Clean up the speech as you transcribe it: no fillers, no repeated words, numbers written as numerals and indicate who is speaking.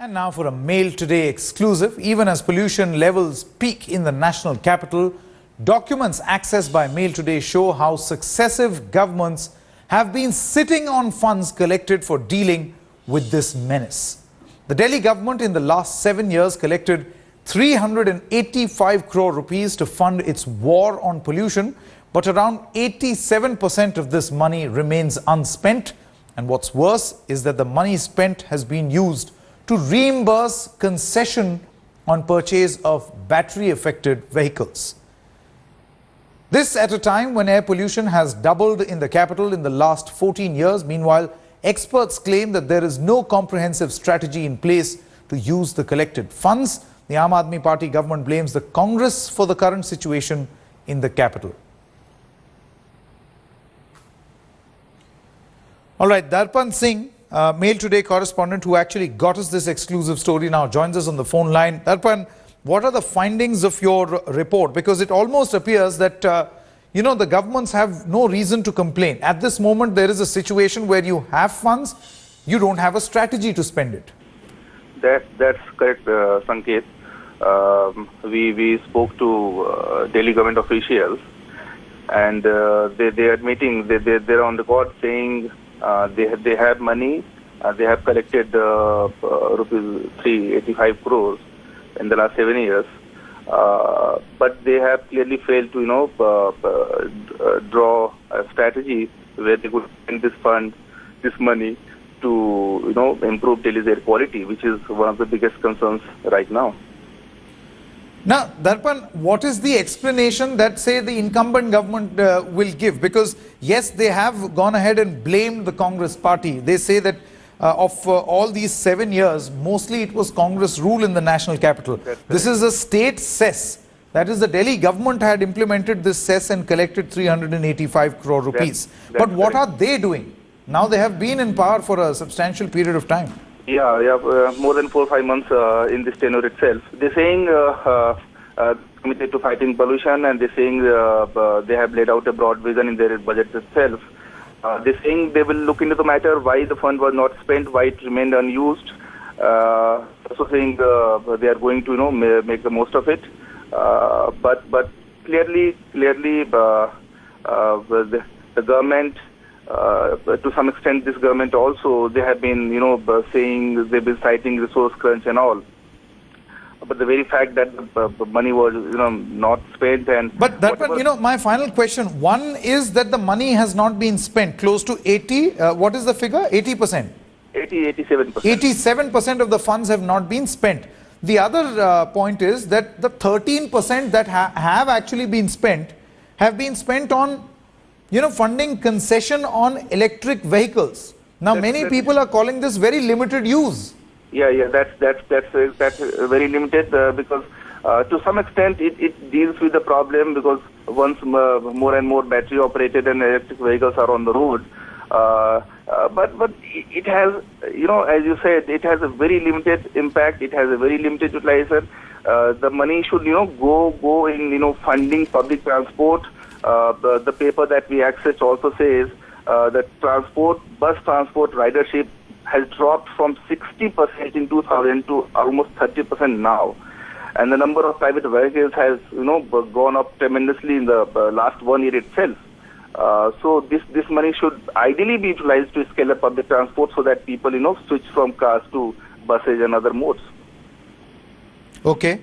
Speaker 1: And now for a Mail Today exclusive. Even as pollution levels peak in the national capital, documents accessed by Mail Today show how successive governments have been sitting on funds collected for dealing with this menace. The Delhi government in the last 7 years collected 385 crore rupees to fund its war on pollution, but around 87% of this money remains unspent. And what's worse is that the money spent has been used to reimburse concession on purchase of battery-affected vehicles. This at a time when air pollution has doubled in the capital in the last 14 years. Meanwhile, experts claim that there is no comprehensive strategy in place to use the collected funds. The Aam Aadmi Party government blames the Congress for the current situation in the capital. All right, Darpan Singh, Mail Today correspondent who actually got us this exclusive story, now joins us on the phone line. Darpan, what are the findings of your report? Because it almost appears that, the governments have no reason to complain. At this moment, there is a situation where you have funds, you don't have a strategy to spend it.
Speaker 2: That's correct, Sanket. We spoke to Delhi government officials, and they're admitting, they're on record saying they have money. They have collected rupees 385 crores in the last 7 years, but they have clearly failed to draw a strategy where they could spend this money to improve Delhi's air quality, which is one of the biggest concerns right now.
Speaker 1: Now, Darpan, what is the explanation that, say, the incumbent government will give? Because, yes, they have gone ahead and blamed the Congress party. They say that of all these 7 years, mostly it was Congress rule in the national capital. This is a state cess. That is, the Delhi government had implemented this cess and collected 385 crore rupees. But what are they doing? Now they have been in power for a substantial period of time.
Speaker 2: Yeah, more than 4 or 5 months in this tenure itself. They're saying committed to fighting pollution, and they're saying they have laid out a broad vision in their budget itself. They're saying they will look into the matter, why the fund was not spent, why it remained unused. Also saying they are going to make the most of it. But clearly the government. To some extent, this government also, they have been, saying they've been citing resource crunch and all. But the very fact that the money was, not spent and...
Speaker 1: But Darpan, my final question, one is that the money has not been spent, close to 80, what is the figure? 80%?
Speaker 2: 87%.
Speaker 1: 87% of the funds have not been spent. The other point is that the 13% that have actually been spent have been spent on funding concession on electric vehicles. Now, many people are calling this very limited use.
Speaker 2: Yeah, that's very limited because to some extent it deals with the problem, because once more and more battery operated and electric vehicles are on the road, but it has, as you said, it has a very limited impact. It has a very limited utilization. The money should go in funding public transport. The paper that we accessed also says that bus transport ridership has dropped from 60% in 2000 to almost 30% now, and the number of private vehicles has gone up tremendously in the last 1 year itself. So this money should ideally be utilized to scale up public transport so that people switch from cars to buses and other modes.
Speaker 1: Okay.